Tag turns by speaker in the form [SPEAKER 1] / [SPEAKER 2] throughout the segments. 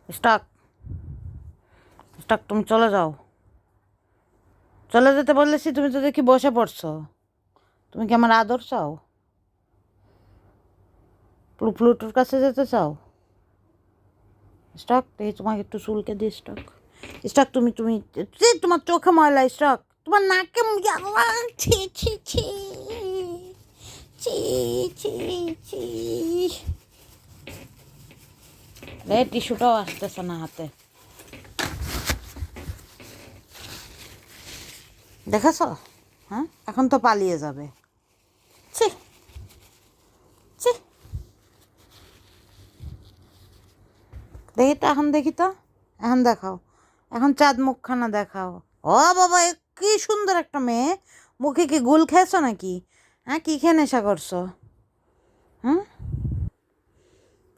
[SPEAKER 1] Stock stock তুমি চলে যাও। চলে যেতে বলেছি, তুমি তো দেখি বসে পড়ছো। তুমি কি আমার আদর চাও? প্লুটোর কাছে যেতে চাও? স্টক দেখি তোমাকে একটু চুলকে দিই। স্টক স্টক তুমি তুমি তোমার চোখে ময়লা। স্টক তোমার নাকে ছি ছি ছি ছি ছি ছি। রে টিস্যুটাও আসতেছে না হাতে, দেখেছ? হ্যাঁ, এখন তো পালিয়ে যাবে। ছি ছি, দেখি তো এখন, দেখি তো এখন দেখাও। এখন চাঁদ মুখখানা দেখাও। ও বাবা, কি সুন্দর একটা মেয়ে। মুখে কি গুল খেয়েছো নাকি? হ্যাঁ, কি খেয়ে নেশা করছো? হুম,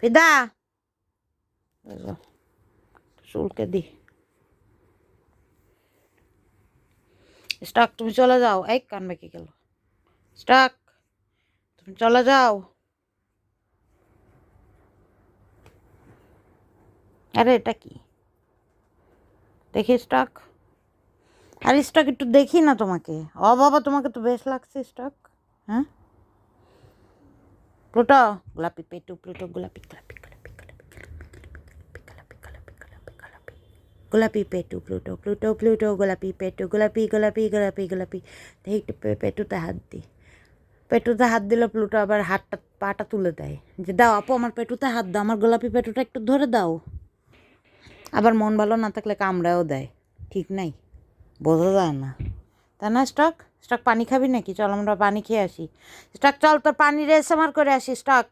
[SPEAKER 1] ফিদা চুলকে দি। স্টক তুমি চলে যাও। এই কান বেঁকে গেল। স্টক তুমি চলে যাও। আরে এটা কি দেখি স্টক? আর স্টক একটু দেখি না তোমাকে। ও বাবা, তোমাকে তো বেশ লাগছে স্টক। হ্যাঁ, প্লুটো গোলাপি পেটু, প্লুটো গোলাপি গোলাপি গোলাপি গোলাপি গোলাপি গোলাপি গোলাপি গোলাপি গোলাপি পেটু, প্লুটো প্লুটো প্লুটো গোলাপি পেটু, গোলাপি গোলাপি গোলাপি গোলাপি। দেখি একটু পেটুতে হাত দিই। পেটুতে হাত দিলে প্লুটো আবার হাতটা পাটা তুলে দেয়, যে দাও আপু আমার পেটুতে হাত দাও, আমার গোলাপি পেটুটা একটু ধরে দাও। আবার মন ভালো না থাকলে কামড়াও দেয়, ঠিক নাই, বোঝা যায় না, তাই না? স্টক স্টক পানি খাবি নাকি? চল আমরা পানি খেয়ে আসি। স্টক চল, তোর পানি রেস আমার করে আসি। স্টক